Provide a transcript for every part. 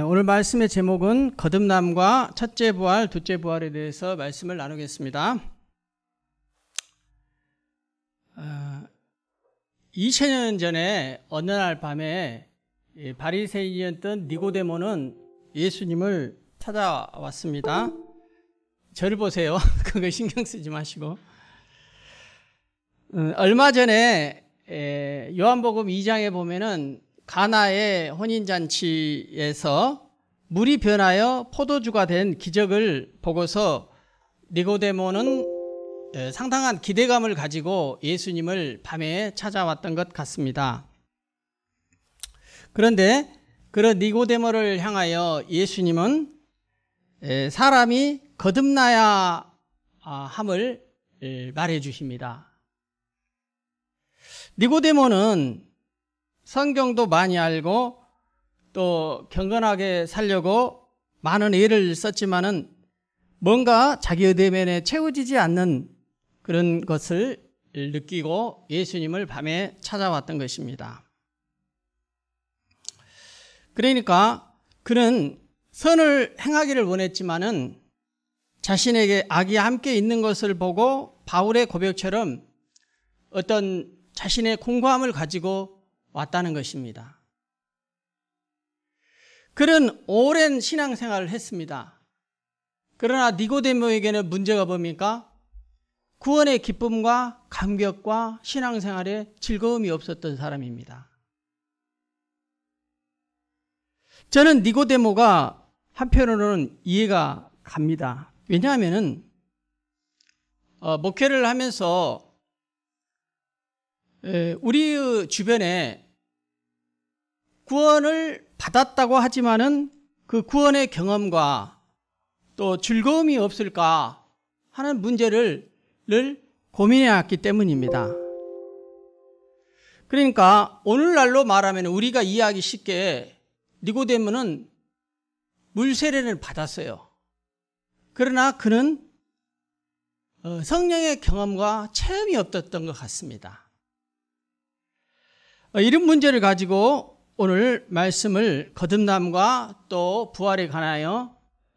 오늘 말씀의 제목은 거듭남과 첫째 부활, 둘째 부활에 대해서 말씀을 나누겠습니다. 2000년 전에 어느 날 밤에 바리새인이었던 니고데모는 예수님을 찾아왔습니다. 저를 보세요. 그거 신경 쓰지 마시고. 얼마 전에 요한복음 2장에 보면은 가나의 혼인잔치에서 물이 변하여 포도주가 된 기적을 보고서 니고데모는 상당한 기대감을 가지고 예수님을 밤에 찾아왔던 것 같습니다. 그런데 그런 니고데모를 향하여 예수님은 사람이 거듭나야 함을 말해 주십니다. 니고데모는 성경도 많이 알고 또 경건하게 살려고 많은 애를 썼지만은 뭔가 자기 의대면에 채워지지 않는 그런 것을 느끼고 예수님을 밤에 찾아왔던 것입니다. 그러니까 그는 선을 행하기를 원했지만은 자신에게 악이 함께 있는 것을 보고 바울의 고백처럼 어떤 자신의 공고함을 가지고 왔다는 것입니다. 그는 오랜 신앙생활을 했습니다. 그러나 니고데모에게는 문제가 뭡니까? 구원의 기쁨과 감격과 신앙생활에 즐거움이 없었던 사람입니다. 저는 니고데모가 한편으로는 이해가 갑니다. 왜냐하면 목회를 하면서 우리 주변에 구원을 받았다고 하지만은 그 구원의 경험과 또 즐거움이 없을까 하는 문제를 늘 고민해 왔기 때문입니다. 그러니까 오늘날로 말하면 우리가 이해하기 쉽게 니고데모는 물세례를 받았어요. 그러나 그는 성령의 경험과 체험이 없었던 것 같습니다. 이런 문제를 가지고 오늘 말씀을 거듭남과 또 부활에 관하여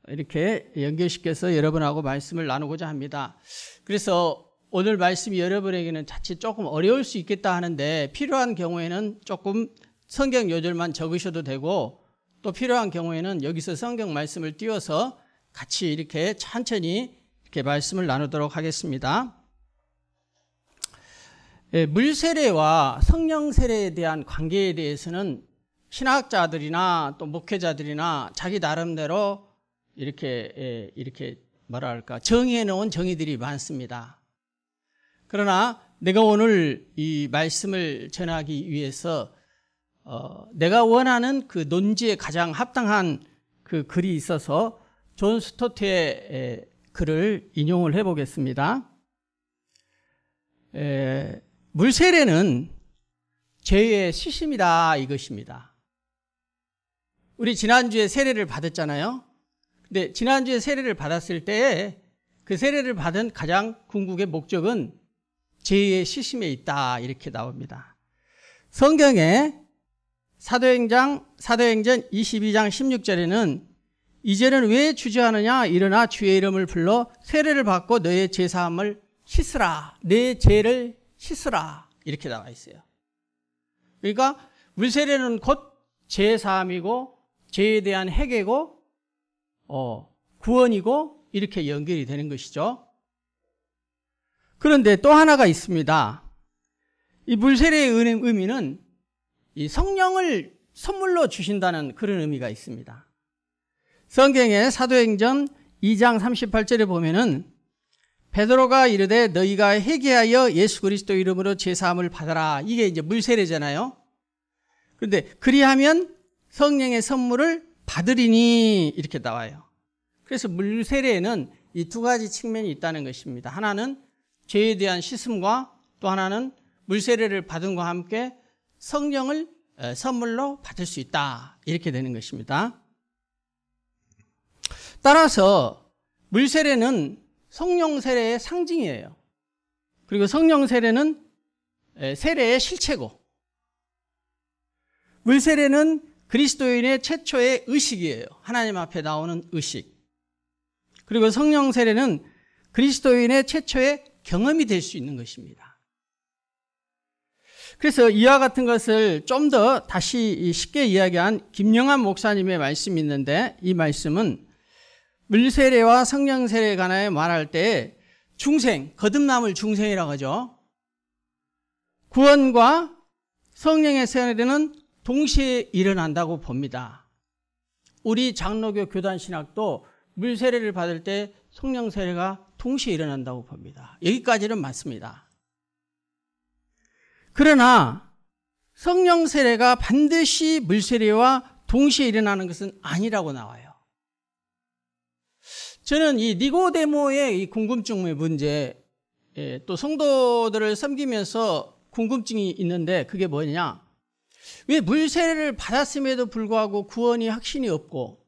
이렇게 연결시켜서 여러분하고 말씀을 나누고자 합니다. 그래서 오늘 말씀이 여러분에게는 자칫 조금 어려울 수 있겠다 하는데 필요한 경우에는 조금 성경 요절만 적으셔도 되고 또 필요한 경우에는 여기서 성경 말씀을 띄워서 같이 이렇게 천천히 이렇게 말씀을 나누도록 하겠습니다. 물세례와 성령 세례에 대한 관계에 대해서는 신학자들이나 또 목회자들이나 자기 나름대로 이렇게 뭐랄까 정의해 놓은 정의들이 많습니다. 그러나 내가 오늘 이 말씀을 전하기 위해서 내가 원하는 그 논지에 가장 합당한 그 글이 있어서 존 스토트의 글을 인용을 해보겠습니다. 물세례는 죄의 시심이다 이것입니다. 우리 지난주에 세례를 받았잖아요. 근데 지난주에 세례를 받았을 때에 그 세례를 받은 가장 궁극의 목적은 죄의 시심에 있다 이렇게 나옵니다. 성경에 사도행전 22장 16절에는 이제는 왜 주저하느냐 일어나 주의 이름을 불러 세례를 받고 너의 죄사함을 씻으라 내 죄를 씻으라 이렇게 나와 있어요. 그러니까 물세례는 곧 죄사함이고 죄에 대한 회개고 구원이고 이렇게 연결이 되는 것이죠. 그런데 또 하나가 있습니다. 이 물세례의 의미는 이 성령을 선물로 주신다는 그런 의미가 있습니다. 성경의 사도행전 2장 38절에 보면은 베드로가 이르되 너희가 회개하여 예수 그리스도 이름으로 죄사함을 받아라. 이게 이제 물세례잖아요. 그런데 그리하면 성령의 선물을 받으리니 이렇게 나와요. 그래서 물세례에는 이 두 가지 측면이 있다는 것입니다. 하나는 죄에 대한 씻음과 또 하나는 물세례를 받은 것과 함께 성령을 선물로 받을 수 있다. 이렇게 되는 것입니다. 따라서 물세례는 성령 세례의 상징이에요. 그리고 성령 세례는 세례의 실체고, 물세례는 그리스도인의 최초의 의식이에요. 하나님 앞에 나오는 의식. 그리고 성령 세례는 그리스도인의 최초의 경험이 될 수 있는 것입니다. 그래서 이와 같은 것을 좀 더 다시 쉽게 이야기한 김영환 목사님의 말씀이 있는데, 이 말씀은 물세례와 성령 세례에 관하여 말할 때 중생, 거듭남을 중생이라고 하죠. 구원과 성령의 세례는 동시에 일어난다고 봅니다. 우리 장로교 교단 신학도 물세례를 받을 때 성령 세례가 동시에 일어난다고 봅니다. 여기까지는 맞습니다. 그러나 성령 세례가 반드시 물세례와 동시에 일어나는 것은 아니라고 나와요. 저는 이 니고데모의 이 궁금증의 문제, 또 성도들을 섬기면서 궁금증이 있는데, 그게 뭐냐? 왜 물세례를 받았음에도 불구하고 구원이 확신이 없고,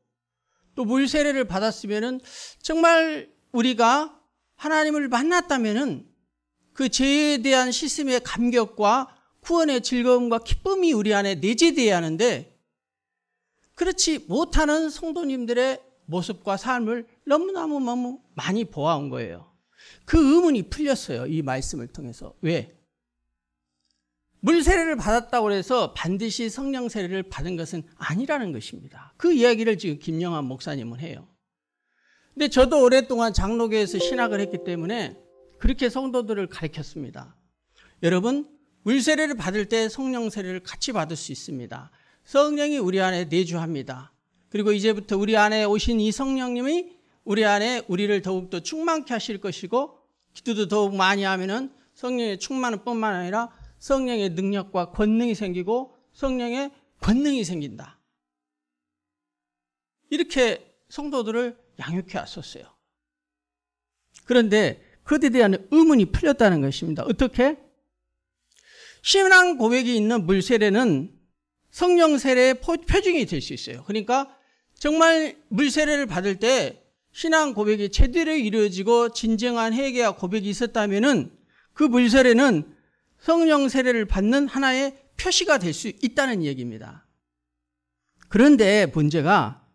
또 물세례를 받았으면은 정말 우리가 하나님을 만났다면은 그 죄에 대한 씻음의 감격과 구원의 즐거움과 기쁨이 우리 안에 내재되어야 하는데, 그렇지 못하는 성도님들의 모습과 삶을 너무 많이 보아온 거예요. 그 의문이 풀렸어요. 이 말씀을 통해서. 왜? 물세례를 받았다고 해서 반드시 성령 세례를 받은 것은 아니라는 것입니다. 그 이야기를 지금 김영환 목사님은 해요. 근데 저도 오랫동안 장로교에서 신학을 했기 때문에 그렇게 성도들을 가르쳤습니다. 여러분, 물세례를 받을 때 성령 세례를 같이 받을 수 있습니다. 성령이 우리 안에 내주합니다. 그리고 이제부터 우리 안에 오신 이 성령님이 우리 안에 우리를 더욱더 충만케 하실 것이고, 기도도 더욱 많이 하면은 성령의 충만은 뿐만 아니라 성령의 능력과 권능이 생기고 성령의 권능이 생긴다. 이렇게 성도들을 양육해 왔었어요. 그런데 그것에 대한 의문이 풀렸다는 것입니다. 어떻게? 신앙 고백이 있는 물세례는 성령 세례의 표징이 될 수 있어요. 그러니까 정말 물세례를 받을 때 신앙 고백이 제대로 이루어지고 진정한 회개와 고백이 있었다면은 그 물세례는 성령 세례를 받는 하나의 표시가 될 수 있다는 얘기입니다. 그런데 문제가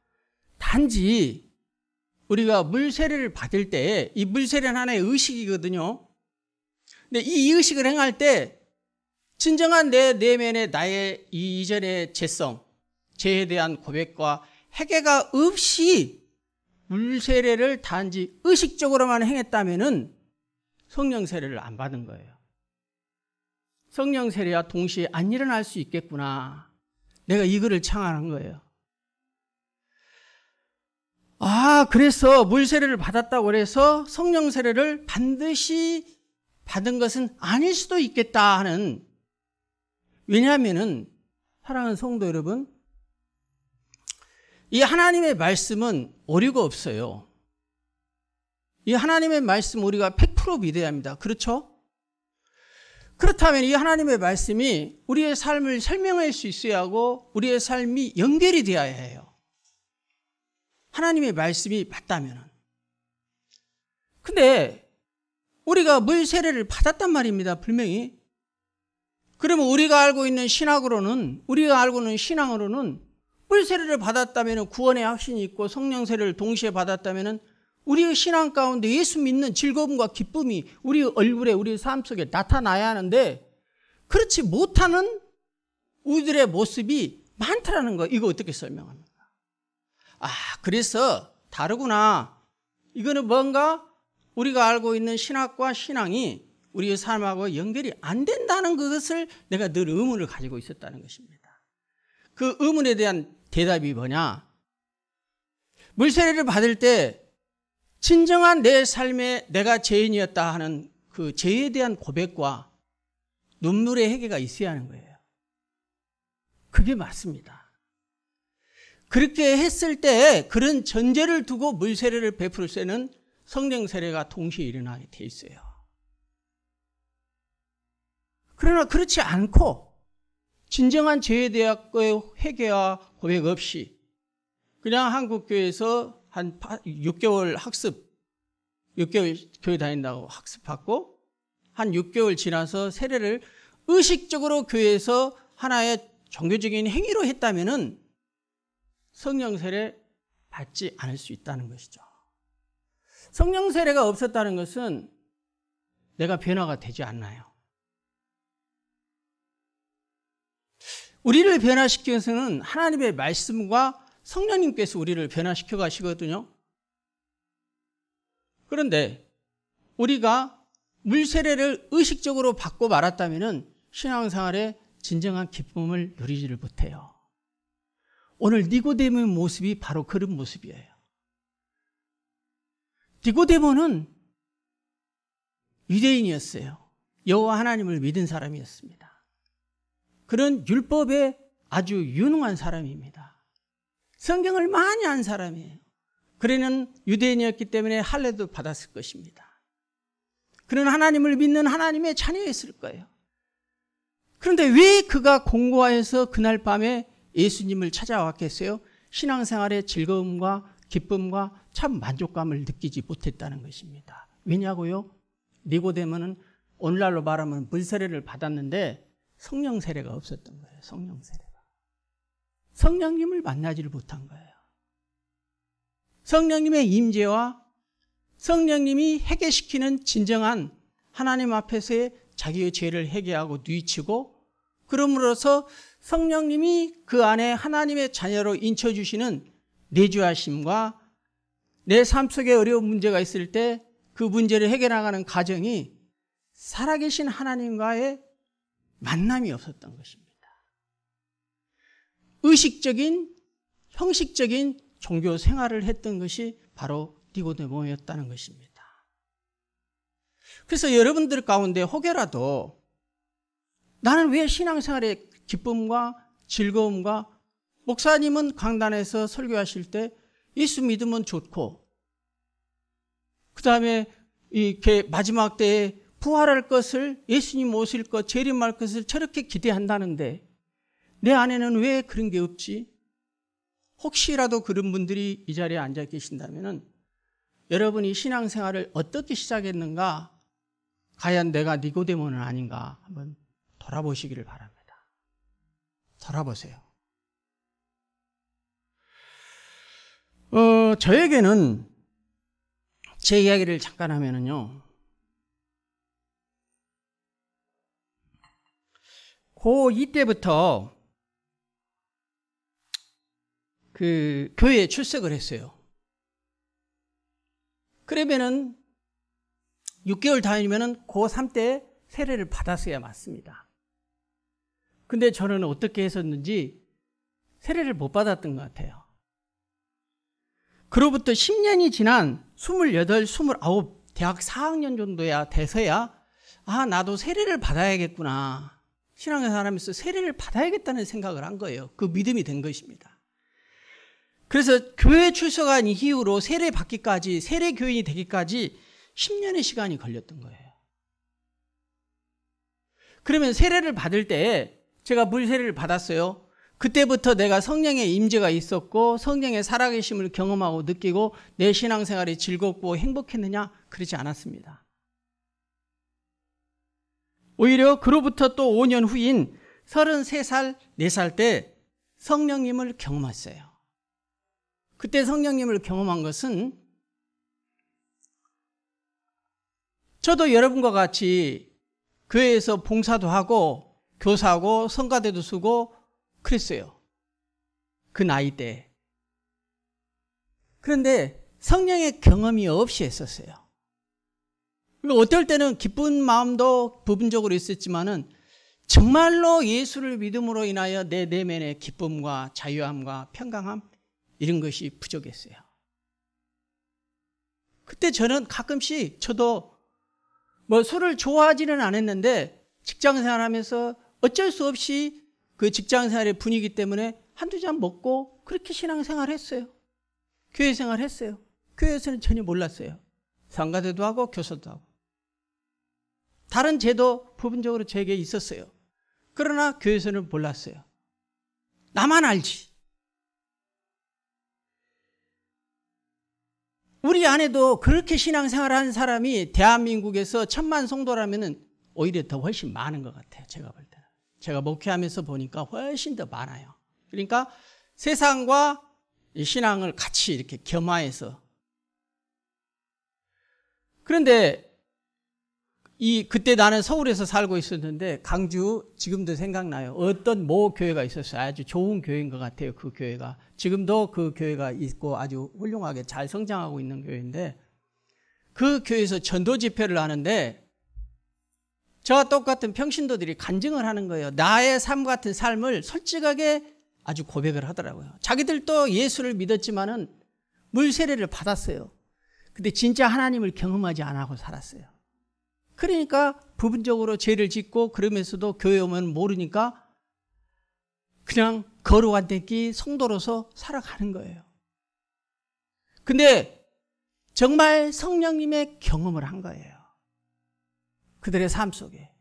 단지 우리가 물세례를 받을 때, 이 물세례는 하나의 의식이거든요. 근데 이 의식을 행할 때 진정한 내 내면의 나의 이전의 죄성, 죄에 대한 고백과 회개가 없이 물세례를 단지 의식적으로만 행했다면은 성령 세례를 안 받은 거예요. 성령 세례와 동시에 안 일어날 수 있겠구나. 내가 이거를 창안한 거예요. 그래서 물세례를 받았다고 해서 성령 세례를 반드시 받은 것은 아닐 수도 있겠다 하는, 왜냐하면은 사랑하는 성도 여러분, 이 하나님의 말씀은 오류가 없어요. 이 하나님의 말씀 우리가 100% 믿어야 합니다. 그렇죠? 그렇다면 이 하나님의 말씀이 우리의 삶을 설명할 수 있어야 하고 우리의 삶이 연결이 되어야 해요. 하나님의 말씀이 맞다면. 근데 우리가 물세례를 받았단 말입니다. 분명히. 그러면 우리가 알고 있는 신학으로는, 우리가 알고 있는 신앙으로는 물세례를 받았다면 구원의 확신이 있고 성령 세례를 동시에 받았다면 우리의 신앙 가운데 예수 믿는 즐거움과 기쁨이 우리 얼굴에, 우리 삶 속에 나타나야 하는데, 그렇지 못하는 우리들의 모습이 많다라는 거, 이거 어떻게 설명합니까? 그래서 다르구나. 이거는 뭔가 우리가 알고 있는 신학과 신앙이 우리의 삶하고 연결이 안 된다는 것을 내가 늘 의문을 가지고 있었다는 것입니다. 그 의문에 대한 대답이 뭐냐? 물세례를 받을 때 진정한 내 삶에 내가 죄인이었다 하는 그 죄에 대한 고백과 눈물의 회개가 있어야 하는 거예요. 그게 맞습니다. 그렇게 했을 때 그런 전제를 두고 물세례를 베풀 때는 성령 세례가 동시에 일어나게 돼 있어요. 그러나 그렇지 않고 진정한 죄에 대하여의 회개와 고백 없이 그냥 한국교회에서 한 6개월 학습, 6개월 교회 다닌다고 학습받고 한 6개월 지나서 세례를 의식적으로 교회에서 하나의 종교적인 행위로 했다면은 성령 세례 받지 않을 수 있다는 것이죠. 성령 세례가 없었다는 것은 내가 변화가 되지 않나요? 우리를 변화시키기 위해서는 하나님의 말씀과 성령님께서 우리를 변화시켜 가시거든요. 그런데 우리가 물세례를 의식적으로 받고 말았다면 신앙생활에 진정한 기쁨을 누리지를 못해요. 오늘 니고데모의 모습이 바로 그런 모습이에요. 니고데모는 유대인이었어요. 여호와 하나님을 믿은 사람이었습니다. 그런 율법에 아주 유능한 사람입니다. 성경을 많이 안 사람이에요. 그는 유대인이었기 때문에 할례도 받았을 것입니다. 그는 하나님을 믿는 하나님의 자녀였을 거예요. 그런데 왜 그가 공고하여서 그날 밤에 예수님을 찾아왔겠어요? 신앙생활의 즐거움과 기쁨과 참 만족감을 느끼지 못했다는 것입니다. 왜냐고요? 니고데모는 오늘날로 말하면 물세례를 받았는데 성령 세례가 없었던 거예요. 성령 세례가. 성령님을 만나지를 못한 거예요. 성령님의 임재와 성령님이 해결시키는 진정한 하나님 앞에서의 자기의 죄를 해결하고 뉘우치고 그럼으로써 성령님이 그 안에 하나님의 자녀로 인쳐주시는 내주하심과 내 삶 속에 어려운 문제가 있을 때 그 문제를 해결하는 과정이 살아계신 하나님과의 만남이 없었던 것입니다. 의식적인, 형식적인 종교 생활을 했던 것이 바로 니고데모였다는 것입니다. 그래서 여러분들 가운데 혹여라도 나는 왜 신앙생활의 기쁨과 즐거움과 목사님은 강단에서 설교하실 때 예수 믿으면 좋고 그 다음에 이렇게 마지막 때에 부활할 것을 예수님 오실 것, 재림할 것을 저렇게 기대한다는데 내 안에는 왜 그런 게 없지? 혹시라도 그런 분들이 이 자리에 앉아 계신다면 여러분이 신앙생활을 어떻게 시작했는가? 과연 내가 니고데모는 아닌가? 한번 돌아보시기를 바랍니다. 돌아보세요. 저에게는 제 이야기를 잠깐 하면은요. 고2 때부터 그 교회에 출석을 했어요. 그러면은 6개월 다니면은 고3 때 세례를 받았어야 맞습니다. 근데 저는 어떻게 했었는지 세례를 못 받았던 것 같아요. 그로부터 10년이 지난 28, 29 대학 4학년 정도야 돼서야 나도 세례를 받아야겠구나. 신앙생활하면서 세례를 받아야겠다는 생각을 한 거예요. 그 믿음이 된 것입니다. 그래서 교회 출석한 이후로 세례 받기까지, 세례 교인이 되기까지 10년의 시간이 걸렸던 거예요. 그러면 세례를 받을 때 제가 물세례를 받았어요. 그때부터 내가 성령의 임재가 있었고 성령의 살아계심을 경험하고 느끼고 내 신앙생활이 즐겁고 행복했느냐? 그러지 않았습니다. 오히려 그로부터 또 5년 후인 33살, 4살 때 성령님을 경험했어요. 그때 성령님을 경험한 것은 저도 여러분과 같이 교회에서 봉사도 하고 교사하고 성가대도 쓰고 그랬어요. 그 나이 때. 그런데 성령의 경험이 없이 했었어요. 어떨 때는 기쁜 마음도 부분적으로 있었지만은 정말로 예수를 믿음으로 인하여 내 내면의 기쁨과 자유함과 평강함 이런 것이 부족했어요. 그때 저는 가끔씩 저도 술을 좋아하지는 않았는데 직장생활하면서 어쩔 수 없이 그 직장생활의 분위기 때문에 한두 잔 먹고 그렇게 신앙생활 했어요. 교회생활 했어요. 교회에서는 전혀 몰랐어요. 성가대도 하고 교사도 하고. 다른 제도 부분적으로 제게 있었어요. 그러나 교회에서는 몰랐어요. 나만 알지. 우리 안에도 그렇게 신앙생활을 하는 사람이 대한민국에서 1000만 성도라면 오히려 더 훨씬 많은 것 같아요. 제가 볼 때는. 제가 목회하면서 보니까 훨씬 더 많아요. 그러니까 세상과 신앙을 같이 이렇게 겸하해서. 그런데 그때 나는 서울에서 살고 있었는데 강주 지금도 생각나요. 어떤 모 교회가 있었어요. 아주 좋은 교회인 것 같아요. 그 교회가. 지금도 그 교회가 있고 아주 훌륭하게 잘 성장하고 있는 교회인데 그 교회에서 전도 집회를 하는데 저와 똑같은 평신도들이 간증을 하는 거예요. 나의 삶 같은 삶을 솔직하게 아주 고백을 하더라고요. 자기들도 예수를 믿었지만은 물세례를 받았어요. 근데 진짜 하나님을 경험하지 않고 살았어요. 그러니까 부분적으로 죄를 짓고 그러면서도 교회 오면 모르니까 그냥 거룩한 대기 성도로서 살아가는 거예요. 근데 정말 성령님의 경험을 한 거예요. 그들의 삶 속에.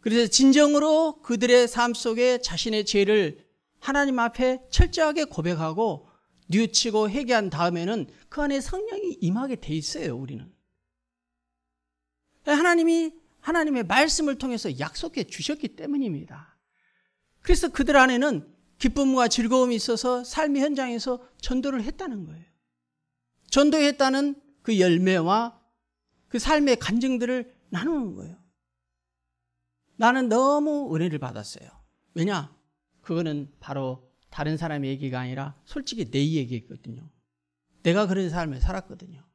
그래서 진정으로 그들의 삶 속에 자신의 죄를 하나님 앞에 철저하게 고백하고 뉘우치고 회개한 다음에는 그 안에 성령이 임하게 돼 있어요. 우리는. 하나님이 하나님의 말씀을 통해서 약속해 주셨기 때문입니다. 그래서 그들 안에는 기쁨과 즐거움이 있어서 삶의 현장에서 전도를 했다는 거예요. 전도했다는 그 열매와 그 삶의 간증들을 나누는 거예요. 나는 너무 은혜를 받았어요. 왜냐? 그거는 바로 다른 사람의 얘기가 아니라 솔직히 내 얘기였거든요. 내가 그런 삶을 살았거든요.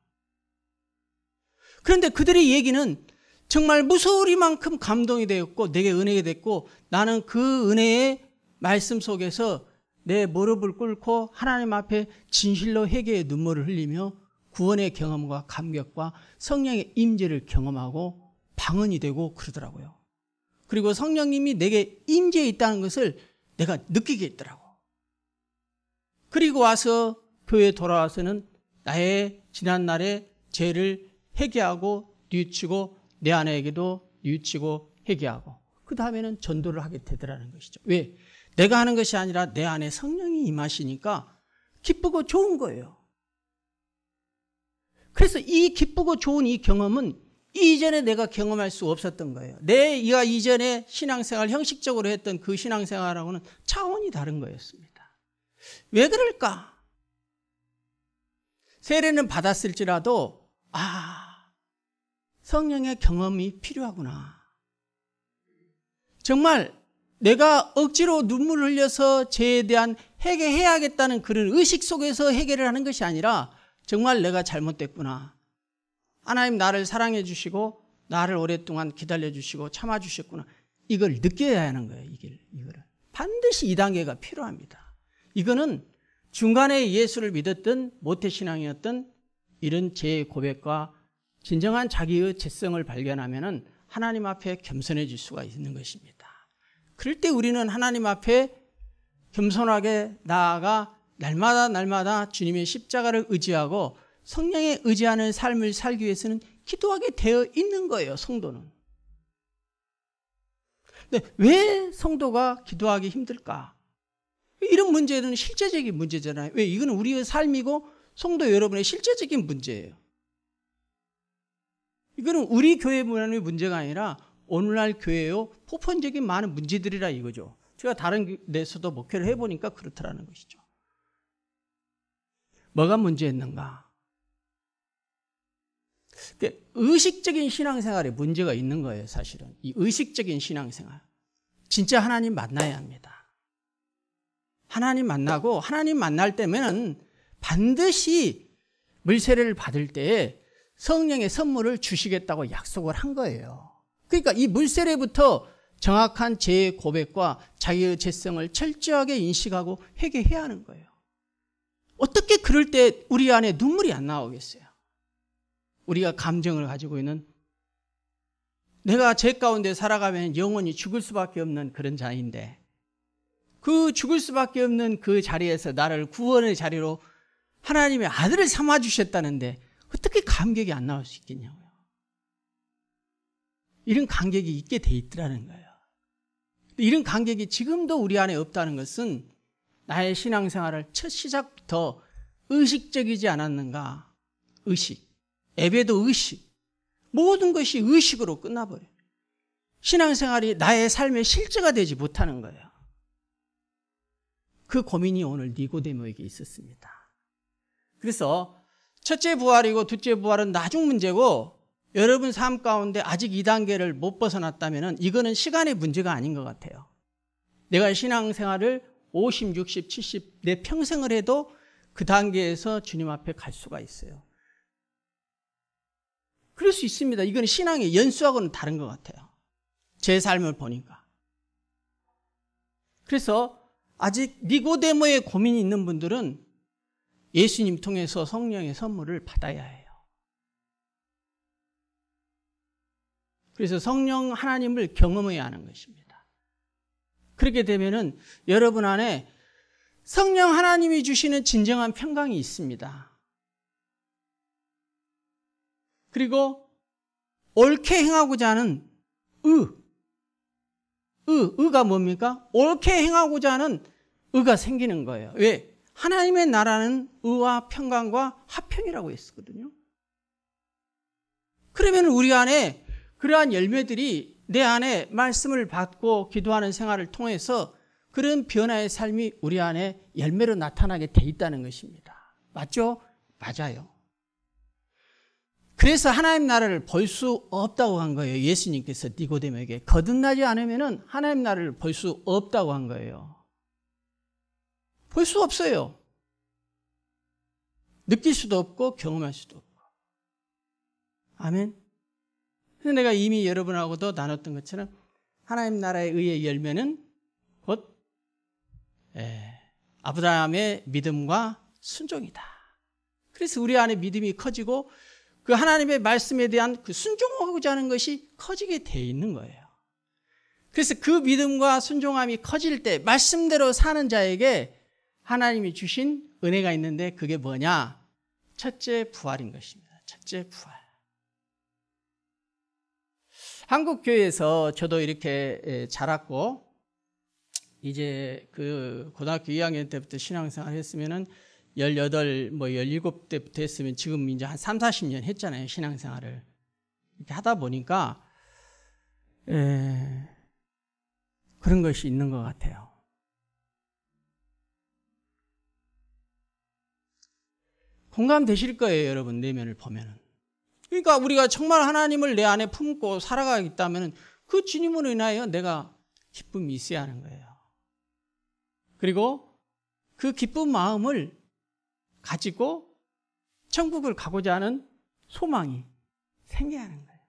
그런데 그들의 얘기는 정말 무소리만큼 감동이 되었고 내게 은혜가 됐고 나는 그 은혜의 말씀 속에서 내 무릎을 꿇고 하나님 앞에 진실로 회개의 눈물을 흘리며 구원의 경험과 감격과 성령의 임재를 경험하고 방언이 되고 그러더라고요. 그리고 성령님이 내게 임재해 있다는 것을 내가 느끼게 했더라고. 그리고 와서 교회에 돌아와서는 나의 지난날의 죄를 회개하고 뉘우치고 내 아내에게도 뉘우치고 회개하고 그 다음에는 전도를 하게 되더라는 것이죠. 왜? 내가 하는 것이 아니라 내 안에 성령이 임하시니까 기쁘고 좋은 거예요. 그래서 이 기쁘고 좋은 이 경험은 이전에 내가 경험할 수 없었던 거예요. 내가 이전에 신앙생활 형식적으로 했던 그 신앙생활하고는 차원이 다른 거였습니다. 왜 그럴까? 세례는 받았을지라도 성령의 경험이 필요하구나. 정말 내가 억지로 눈물을 흘려서 죄에 대한 회개해야겠다는 그런 의식 속에서 회개를 하는 것이 아니라 정말 내가 잘못됐구나. 하나님 나를 사랑해 주시고 나를 오랫동안 기다려 주시고 참아 주셨구나. 이걸 느껴야 하는 거예요. 이거를. 반드시 이 단계가 필요합니다. 이거는 중간에 예수를 믿었던 모태신앙이었던 이런 죄의 고백과 진정한 자기의 죄성을 발견하면은 하나님 앞에 겸손해질 수가 있는 것입니다. 그럴 때 우리는 하나님 앞에 겸손하게 나아가 날마다 주님의 십자가를 의지하고 성령에 의지하는 삶을 살기 위해서는 기도하게 되어 있는 거예요. 성도는. 근데 왜 성도가 기도하기 힘들까? 이런 문제는 실제적인 문제잖아요. 왜? 이거는 우리의 삶이고 성도 여러분의 실제적인 문제예요. 이거는 우리 교회만의 문제가 아니라 오늘날 교회의 보편적인 많은 문제들이라 이거죠. 제가 다른 데서도 목회를 해보니까 그렇다라는 것이죠. 뭐가 문제였는가? 의식적인 신앙생활에 문제가 있는 거예요. 사실은 이 의식적인 신앙생활 진짜 하나님 만나야 합니다. 하나님 만나고 하나님 만날 때면 반드시 물세례를 받을 때에 성령의 선물을 주시겠다고 약속을 한 거예요. 그러니까 이 물세례부터 정확한 죄의 고백과 자기의 죄성을 철저하게 인식하고 회개해야 하는 거예요. 어떻게 그럴 때 우리 안에 눈물이 안 나오겠어요? 우리가 감정을 가지고 있는 내가 죄 가운데 살아가면 영원히 죽을 수밖에 없는 그런 자인데 그 죽을 수밖에 없는 그 자리에서 나를 구원의 자리로 하나님의 아들을 삼아주셨다는데 어떻게 감격이 안 나올 수 있겠냐고요. 이런 간격이 있게 돼 있더라는 거예요. 이런 간격이 지금도 우리 안에 없다는 것은 나의 신앙생활을 첫 시작부터 의식적이지 않았는가? 의식. 예배도 의식. 모든 것이 의식으로 끝나버려요. 신앙생활이 나의 삶의 실제가 되지 못하는 거예요. 그 고민이 오늘 니고데모에게 있었습니다. 그래서 첫째 부활이고 둘째 부활은 나중 문제고 여러분 삶 가운데 아직 2단계를 못 벗어났다면 이거는 시간의 문제가 아닌 것 같아요. 내가 신앙생활을 50, 60, 70 내 평생을 해도 그 단계에서 주님 앞에 갈 수가 있어요. 그럴 수 있습니다. 이건 신앙의 연수하고는 다른 것 같아요. 제 삶을 보니까. 그래서 아직 니고데모의 고민이 있는 분들은 예수님 통해서 성령의 선물을 받아야 해요. 그래서 성령 하나님을 경험해야 하는 것입니다. 그렇게 되면은 여러분 안에 성령 하나님이 주시는 진정한 평강이 있습니다. 그리고 옳게 행하고자 하는 의가 뭡니까? 옳게 행하고자 하는 의가 생기는 거예요. 왜? 하나님의 나라는 의와 평강과 화평이라고 했었거든요. 그러면 우리 안에 그러한 열매들이 내 안에 말씀을 받고 기도하는 생활을 통해서 그런 변화의 삶이 우리 안에 열매로 나타나게 돼 있다는 것입니다. 맞죠? 맞아요. 그래서 하나님 나라를 볼 수 없다고 한 거예요. 예수님께서 니고데모에게 거듭나지 않으면 하나님 나라를 볼 수 없다고 한 거예요. 볼 수 없어요. 느낄 수도 없고 경험할 수도 없고. 아멘. 그래서 내가 이미 여러분하고도 나눴던 것처럼 하나님 나라의 의의 열매는 곧 아브라함의 믿음과 순종이다. 그래서 우리 안에 믿음이 커지고 그 하나님의 말씀에 대한 그 순종하고자 하는 것이 커지게 돼 있는 거예요. 그래서 그 믿음과 순종함이 커질 때 말씀대로 사는 자에게 하나님이 주신 은혜가 있는데 그게 뭐냐? 첫째 부활인 것입니다. 첫째 부활. 한국 교회에서 저도 이렇게 자랐고 이제 그 고등학교 2학년 때부터 신앙생활 했으면은 18, 17대부터 했으면 지금 이제 한 3, 40년 했잖아요. 신앙생활을. 이렇게 하다 보니까 그런 것이 있는 것 같아요. 공감되실 거예요, 여러분. 내면을 보면은. 그러니까 우리가 정말 하나님을 내 안에 품고 살아가겠다면 그 주님으로 인하여 내가 기쁨이 있어야 하는 거예요. 그리고 그 기쁜 마음을 가지고 천국을 가고자 하는 소망이 생겨야 하는 거예요.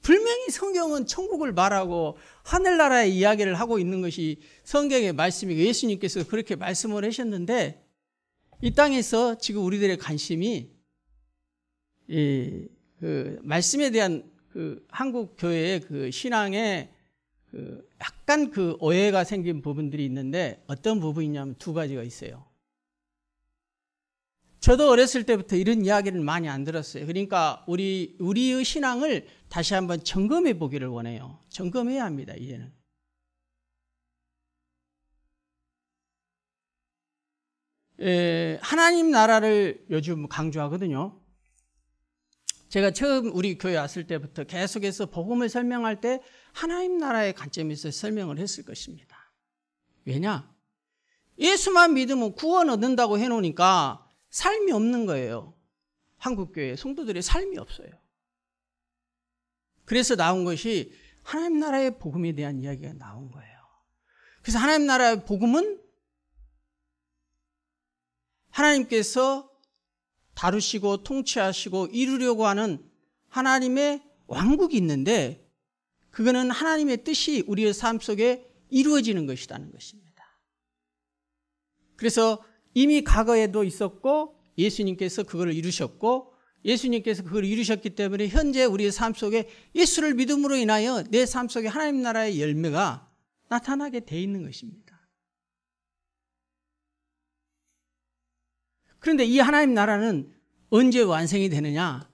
분명히 성경은 천국을 말하고 하늘나라의 이야기를 하고 있는 것이 성경의 말씀이고 예수님께서 그렇게 말씀을 하셨는데 이 땅에서 지금 우리들의 관심이 그 말씀에 대한 그 한국 교회의 그 신앙에 그 약간 그 오해가 생긴 부분들이 있는데 어떤 부분이냐면 두 가지가 있어요. 저도 어렸을 때부터 이런 이야기를 많이 안 들었어요. 그러니까 우리의 신앙을 다시 한번 점검해 보기를 원해요. 점검해야 합니다, 이제는. 하나님 나라를 요즘 강조하거든요. 제가 처음 우리 교회 왔을 때부터 계속해서 복음을 설명할 때 하나님 나라의 관점에서 설명을 했을 것입니다. 왜냐? 예수만 믿으면 구원 얻는다고 해놓으니까 삶이 없는 거예요. 한국교회 성도들의 삶이 없어요. 그래서 나온 것이 하나님 나라의 복음에 대한 이야기가 나온 거예요. 그래서 하나님 나라의 복음은 하나님께서 다루시고 통치하시고 이루려고 하는 하나님의 왕국이 있는데 그거는 하나님의 뜻이 우리의 삶 속에 이루어지는 것이라는 것입니다. 그래서 이미 과거에도 있었고 예수님께서 그걸 이루셨고 예수님께서 그걸 이루셨기 때문에 현재 우리의 삶 속에 예수를 믿음으로 인하여 내 삶 속에 하나님 나라의 열매가 나타나게 돼 있는 것입니다. 그런데 이 하나님 나라는 언제 완성이 되느냐?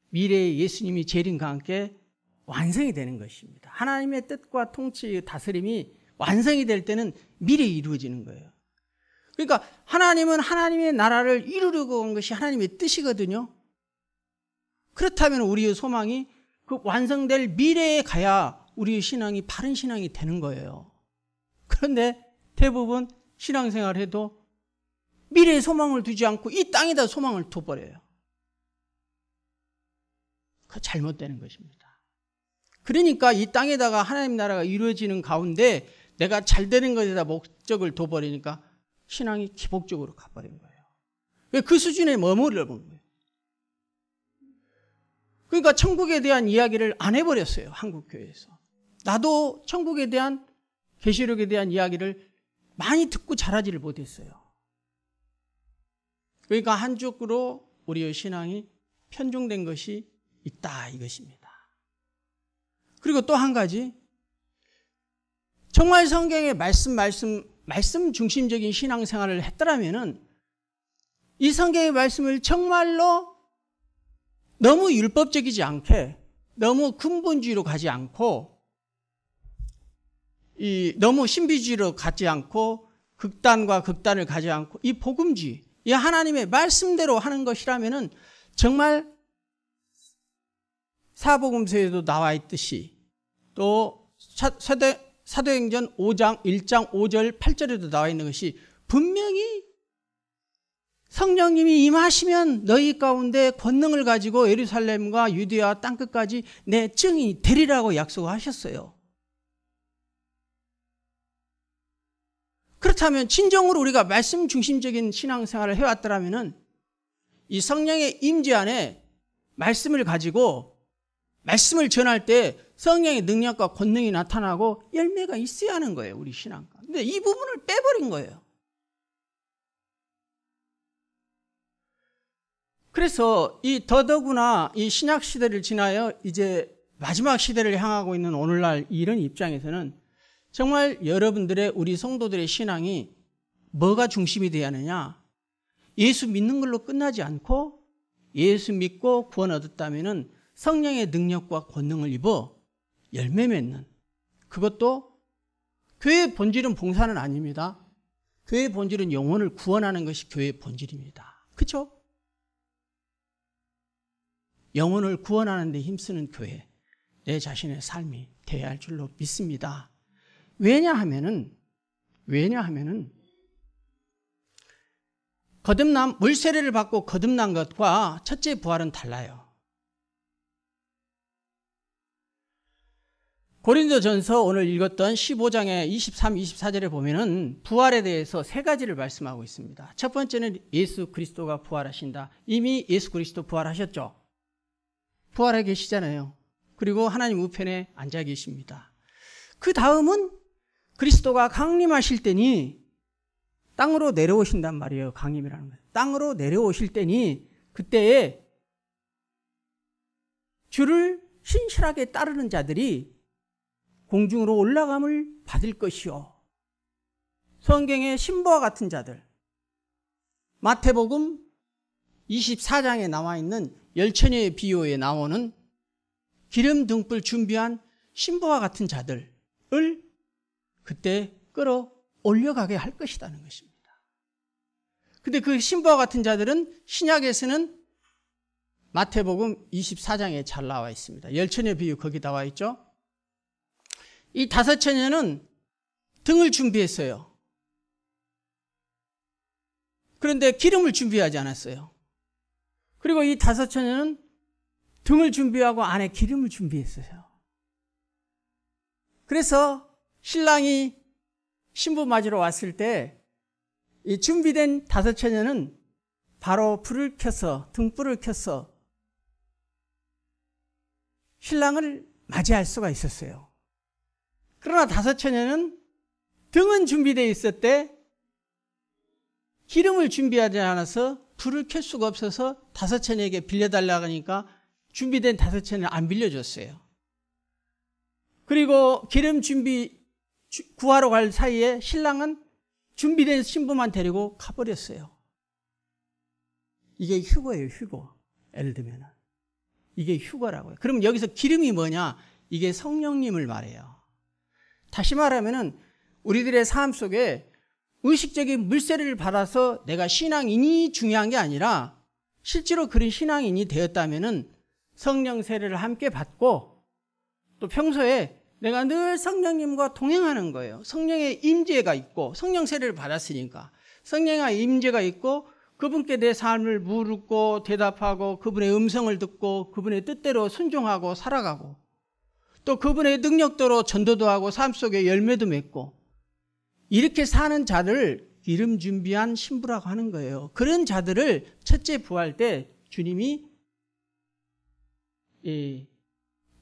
미래에 예수님이 재림과 함께 완성이 되는 것입니다. 하나님의 뜻과 통치, 다스림이 완성이 될 때는 미래에 이루어지는 거예요. 그러니까 하나님은 하나님의 나라를 이루려고 한 것이 하나님의 뜻이거든요. 그렇다면 우리의 소망이 그 완성될 미래에 가야 우리의 신앙이 바른 신앙이 되는 거예요. 그런데 대부분 신앙생활을 해도 미래에 소망을 두지 않고 이 땅에다 소망을 둬버려요. 그거 잘못되는 것입니다. 그러니까 이 땅에다가 하나님 나라가 이루어지는 가운데 내가 잘 되는 것에다 목적을 둬버리니까 신앙이 기복적으로 가버린 거예요. 그 수준에 머무르는 거예요. 그러니까 천국에 대한 이야기를 안 해버렸어요. 한국교회에서. 나도 천국에 대한 계시록에 대한 이야기를 많이 듣고 자라지를 못했어요. 그러니까 한쪽으로 우리의 신앙이 편중된 것이 있다 이것입니다. 그리고 또 한 가지, 정말 성경의 말씀 중심적인 신앙생활을 했더라면은 이 성경의 말씀을 정말로 너무 율법적이지 않게, 너무 근본주의로 가지 않고, 너무 신비주의로 가지 않고, 극단과 극단을 가지 않고, 이 복음주의, 이 하나님의 말씀대로 하는 것이라면은 정말 사복음서에도 나와 있듯이, 또 사도행전 5장 1장 5절 8절에도 나와 있는 것이 분명히 성령님이 임하시면 너희 가운데 권능을 가지고 예루살렘과 유대와 땅끝까지 내 증인이 되리라고 약속하셨어요. 그렇다면 진정으로 우리가 말씀 중심적인 신앙생활을 해왔더라면 이 성령의 임재 안에 말씀을 가지고 말씀을 전할 때 성령의 능력과 권능이 나타나고 열매가 있어야 하는 거예요, 우리 신앙가. 근데 이 부분을 빼버린 거예요. 그래서 이 더더구나 이 신약 시대를 지나여 이제 마지막 시대를 향하고 있는 오늘날 이런 입장에서는 정말 여러분들의, 우리 성도들의 신앙이 뭐가 중심이 되어야 하느냐? 예수 믿는 걸로 끝나지 않고 예수 믿고 구원 얻었다면은 성령의 능력과 권능을 입어 열매 맺는, 그것도 교회의 본질은 봉사는 아닙니다. 교회의 본질은 영혼을 구원하는 것이 교회의 본질입니다. 그렇죠? 영혼을 구원하는 데 힘쓰는 교회, 내 자신의 삶이 되어야 할 줄로 믿습니다. 왜냐하면은 물 세례를 받고 거듭난 것과 첫째 부활은 달라요. 고린도전서 오늘 읽었던 15장의 23, 24절에 보면은 부활에 대해서 세 가지를 말씀하고 있습니다. 첫 번째는 예수 그리스도가 부활하신다. 이미 예수 그리스도 부활하셨죠. 부활해 계시잖아요. 그리고 하나님 우편에 앉아 계십니다. 그 다음은 그리스도가 강림하실 때니 땅으로 내려오신단 말이에요. 강림이라는 거예요. 땅으로 내려오실 때니 그때에 주를 신실하게 따르는 자들이 공중으로 올라감을 받을 것이요. 성경의 신부와 같은 자들, 마태복음 24장에 나와 있는 열처녀의 비유에 나오는 기름 등불 준비한 신부와 같은 자들을 그때 끌어 올려가게 할 것이라는 것입니다. 근데 그 신부와 같은 자들은 신약에서는 마태복음 24장에 잘 나와 있습니다. 열처녀 비유 거기 나와 있죠. 이 다섯 처녀는 등을 준비했어요. 그런데 기름을 준비하지 않았어요. 그리고 이 다섯 처녀는 등을 준비하고 안에 기름을 준비했어요. 그래서 신랑이 신부 맞으러 왔을 때 이 준비된 다섯 처녀는 바로 불을 켜서, 등불을 켜서 신랑을 맞이할 수가 있었어요. 그러나 다섯 처녀는 등은 준비되어 있었대 기름을 준비하지 않아서 불을 켤 수가 없어서 다섯 처녀에게 빌려달라고 하니까 준비된 다섯 처녀는 안 빌려줬어요. 그리고 기름 준비 구하러 갈 사이에 신랑은 준비된 신부만 데리고 가버렸어요. 이게 휴거예요, 휴거. 예를 들면 이게 휴거라고요. 그럼 여기서 기름이 뭐냐? 이게 성령님을 말해요. 다시 말하면은 우리들의 삶 속에 의식적인 물세례를 받아서 내가 신앙인이 중요한 게 아니라 실제로 그런 신앙인이 되었다면은 성령 세례를 함께 받고 또 평소에 내가 늘 성령님과 동행하는 거예요. 성령의 임재가 있고 성령 세례를 받았으니까 성령의 임재가 있고 그분께 내 삶을 묻고 대답하고 그분의 음성을 듣고 그분의 뜻대로 순종하고 살아가고 또 그분의 능력대로 전도도 하고 삶 속에 열매도 맺고 이렇게 사는 자를 기름 준비한 신부라고 하는 거예요. 그런 자들을 첫째 부활 때 주님이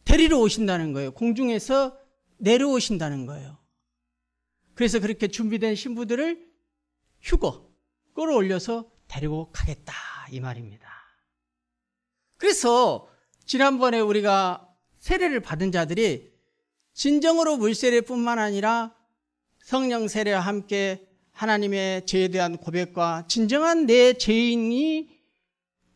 데리러 오신다는 거예요. 공중에서 내려오신다는 거예요. 그래서 그렇게 준비된 신부들을 휴거 끌어올려서 데리고 가겠다 이 말입니다. 그래서 지난번에 우리가 세례를 받은 자들이 진정으로 물세례뿐만 아니라 성령 세례와 함께 하나님의 죄에 대한 고백과 진정한 내 죄인이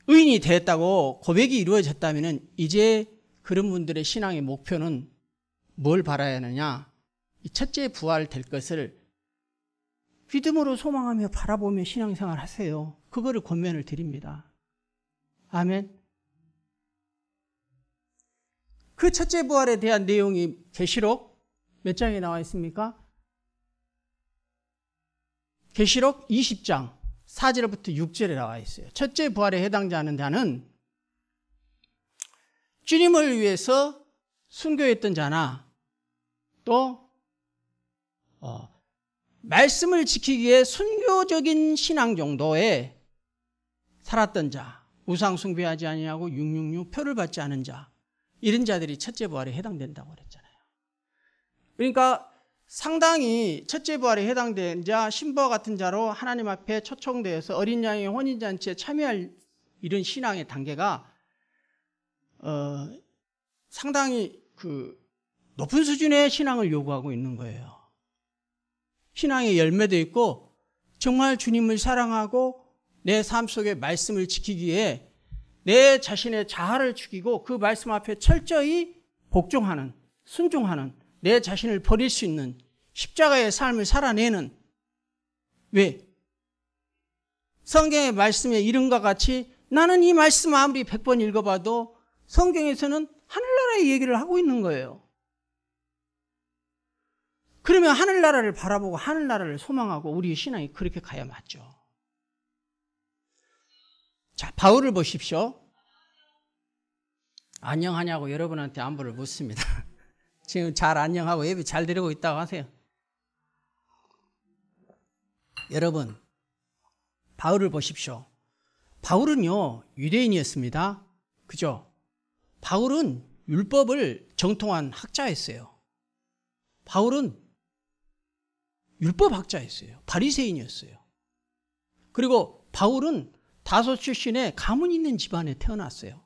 의인이 되었다고 고백이 이루어졌다면 이제 그런 분들의 신앙의 목표는 뭘 바라야 하느냐? 이 첫째 부활 될 것을 믿음으로 소망하며 바라보며 신앙생활 하세요. 그거를 권면을 드립니다. 아멘. 그 첫째 부활에 대한 내용이 계시록 몇 장에 나와 있습니까? 계시록 20장 4절부터 6절에 나와 있어요. 첫째 부활에 해당하는 자는 주님을 위해서 순교했던 자나 또 말씀을 지키기 위해 순교적인 신앙 정도에 살았던 자, 우상 숭배하지 아니하고 666 표를 받지 않은 자, 이런 자들이 첫째 부활에 해당된다고 그랬잖아요. 그러니까 상당히 첫째 부활에 해당된 자, 신부와 같은 자로 하나님 앞에 초청되어서 어린 양의 혼인잔치에 참여할 이런 신앙의 단계가 상당히 높은 수준의 신앙을 요구하고 있는 거예요. 신앙의 열매도 있고 정말 주님을 사랑하고 내 삶 속의 말씀을 지키기 위해 내 자신의 자아를 죽이고 그 말씀 앞에 철저히 복종하는, 순종하는, 내 자신을 버릴 수 있는 십자가의 삶을 살아내는, 왜? 성경의 말씀에 이름과 같이 나는 이 말씀 아무리 100번 읽어봐도 성경에서는 하늘나라의 얘기를 하고 있는 거예요. 그러면 하늘나라를 바라보고 하늘나라를 소망하고 우리의 신앙이 그렇게 가야 맞죠. 자, 바울을 보십시오. 안녕하냐고 여러분한테 안부를 묻습니다. 지금 잘 안녕하고 예배 잘 드리고 있다고 하세요. 여러분, 바울을 보십시오. 바울은요, 유대인이었습니다. 그죠? 바울은 율법을 정통한 학자였어요. 바울은 율법학자였어요. 바리새인이었어요. 그리고 바울은 다소 출신의 가문 있는 집안에 태어났어요.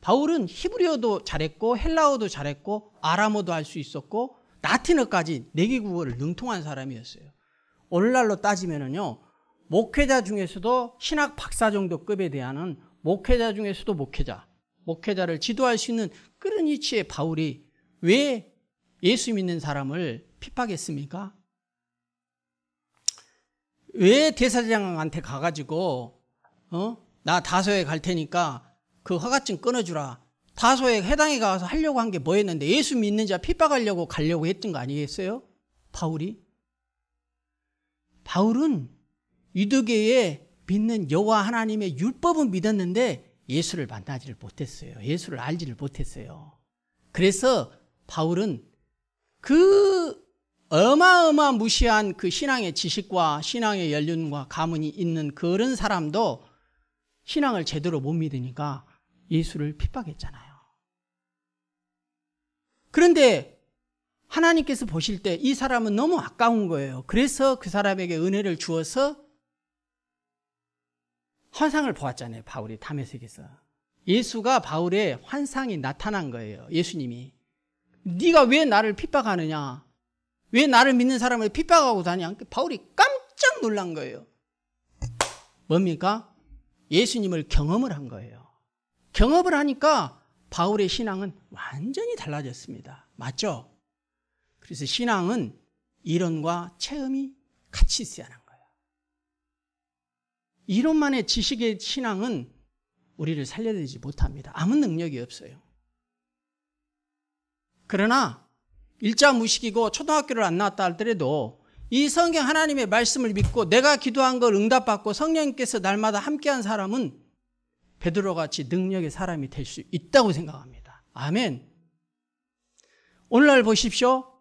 바울은 히브리어도 잘했고 헬라어도 잘했고 아람어도 할 수 있었고 라틴어까지 4개 국어를 능통한 사람이었어요. 오늘날로 따지면은요, 목회자 중에서도 신학 박사 정도 급에 대한 목회자 중에서도 목회자를 지도할 수 있는 그런 위치에 바울이 왜 예수 믿는 사람을 핍박했습니까? 왜 대사장한테 가가지고 나 다소에 갈 테니까 그 허가증 끊어주라. 다소에 해당에 가서 하려고 한 게 뭐였는데 예수 믿는 자 핍박하려고 가려고 했던 거 아니겠어요? 바울은 유대교에 믿는 여호와 하나님의 율법은 믿었는데 예수를 만나지를 못했어요. 예수를 알지를 못했어요. 그래서 바울은 그 어마어마무시한 그 신앙의 지식과 신앙의 연륜과 가문이 있는 그런 사람도 신앙을 제대로 못 믿으니까 예수를 핍박했잖아요. 그런데 하나님께서 보실 때 이 사람은 너무 아까운 거예요. 그래서 그 사람에게 은혜를 주어서 환상을 보았잖아요. 바울이 다메섹에서. 예수가 바울의 환상이 나타난 거예요. 예수님이. 네가 왜 나를 핍박하느냐? 왜 나를 믿는 사람을 핍박하고 다냐? 바울이 깜짝 놀란 거예요. 뭡니까? 예수님을 경험을 한 거예요. 경험을 하니까 바울의 신앙은 완전히 달라졌습니다. 맞죠? 그래서 신앙은 이론과 체험이 같이 있어야 하는 거예요. 이론만의 지식의 신앙은 우리를 살려내지 못합니다. 아무 능력이 없어요. 그러나 일자 무식이고 초등학교를 안 나왔다 할더라도 이 성경 하나님의 말씀을 믿고 내가 기도한 걸 응답받고 성령님께서 날마다 함께한 사람은 베드로같이 능력의 사람이 될 수 있다고 생각합니다. 아멘. 오늘날 보십시오.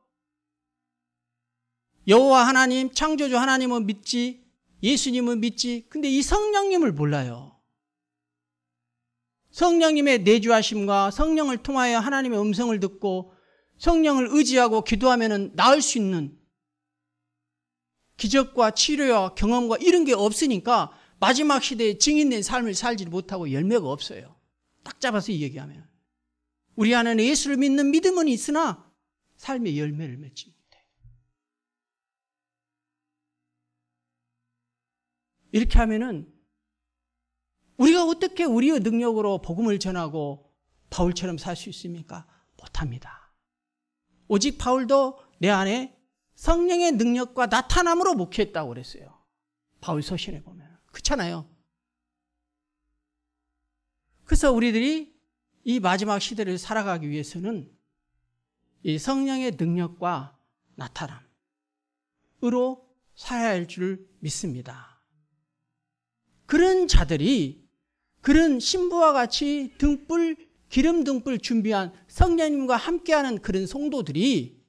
여호와 하나님, 창조주 하나님은 믿지, 예수님은 믿지. 근데 이 성령님을 몰라요. 성령님의 내주하심과 성령을 통하여 하나님의 음성을 듣고 성령을 의지하고 기도하면 나을 수 있는 기적과 치료와 경험과 이런 게 없으니까 마지막 시대에 증인된 삶을 살지 못하고 열매가 없어요. 딱 잡아서 이 얘기하면. 우리 안에는 예수를 믿는 믿음은 있으나 삶의 열매를 맺지 못해요. 이렇게 하면은 우리가 어떻게 우리의 능력으로 복음을 전하고 바울처럼 살 수 있습니까? 못합니다. 오직 바울도 내 안에 성령의 능력과 나타남으로 목회했다고 그랬어요. 바울 서신에 보면. 그렇잖아요. 그래서 우리들이 이 마지막 시대를 살아가기 위해서는 이 성령의 능력과 나타남으로 살아야 할 줄 믿습니다. 그런 자들이 그런 신부와 같이 기름 등불 준비한 성령님과 함께하는 그런 성도들이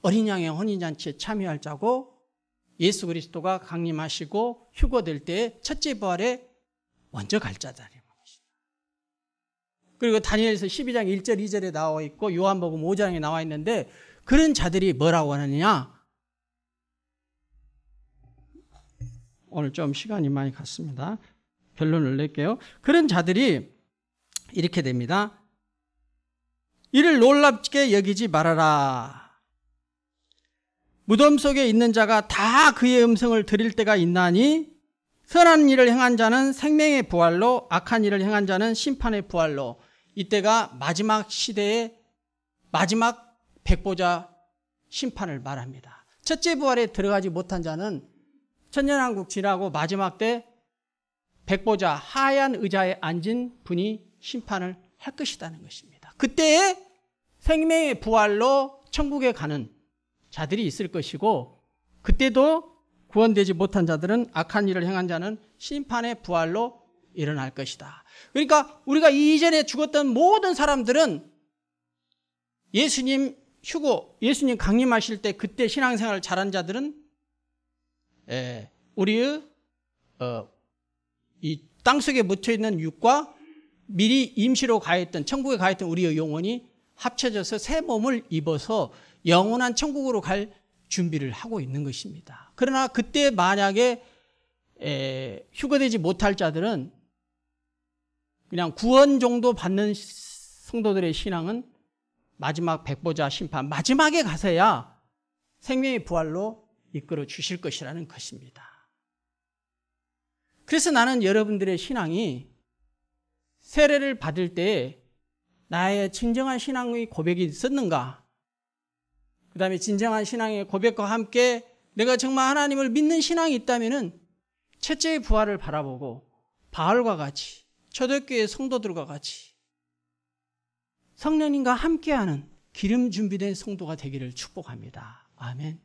어린 양의 혼인잔치에 참여할 자고 예수 그리스도가 강림하시고 휴거될 때 첫째 부활에 먼저 갈 자들인 것입니다. 그리고 다니엘서 12장 1절 2절에 나와 있고 요한복음 5장에 나와 있는데 그런 자들이 뭐라고 하느냐? 오늘 좀 시간이 많이 갔습니다. 결론을 낼게요. 그런 자들이 이렇게 됩니다. 이를 놀랍게 여기지 말아라. 무덤 속에 있는 자가 다 그의 음성을 들을 때가 있나니 선한 일을 행한 자는 생명의 부활로 악한 일을 행한 자는 심판의 부활로. 이때가 마지막 시대의 마지막 백보자 심판을 말합니다. 첫째 부활에 들어가지 못한 자는 천년왕국 지나고 마지막 때 백보자 하얀 의자에 앉은 분이 심판을 할 것이라는 것입니다. 그때에 생명의 부활로 천국에 가는 자들이 있을 것이고 그때도 구원되지 못한 자들은 악한 일을 행한 자는 심판의 부활로 일어날 것이다. 그러니까 우리가 이전에 죽었던 모든 사람들은 예수님 휴거, 예수님 강림하실 때 그때 신앙생활을 잘한 자들은 우리의 이 땅속에 묻혀있는 육과 미리 임시로 가했던 천국에 가했던 우리의 영혼이 합쳐져서 새 몸을 입어서 영원한 천국으로 갈 준비를 하고 있는 것입니다. 그러나 그때 만약에 휴거되지 못할 자들은 그냥 구원 정도 받는 성도들의 신앙은 마지막 백보자 심판 마지막에 가서야 생명의 부활로 이끌어 주실 것이라는 것입니다. 그래서 나는 여러분들의 신앙이 세례를 받을 때 나의 진정한 신앙의 고백이 있었는가? 그 다음에 진정한 신앙의 고백과 함께 내가 정말 하나님을 믿는 신앙이 있다면 첫째의 부활을 바라보고 바울과 같이 초대교회 성도들과 같이 성령님과 함께하는 기름 준비된 성도가 되기를 축복합니다. 아멘.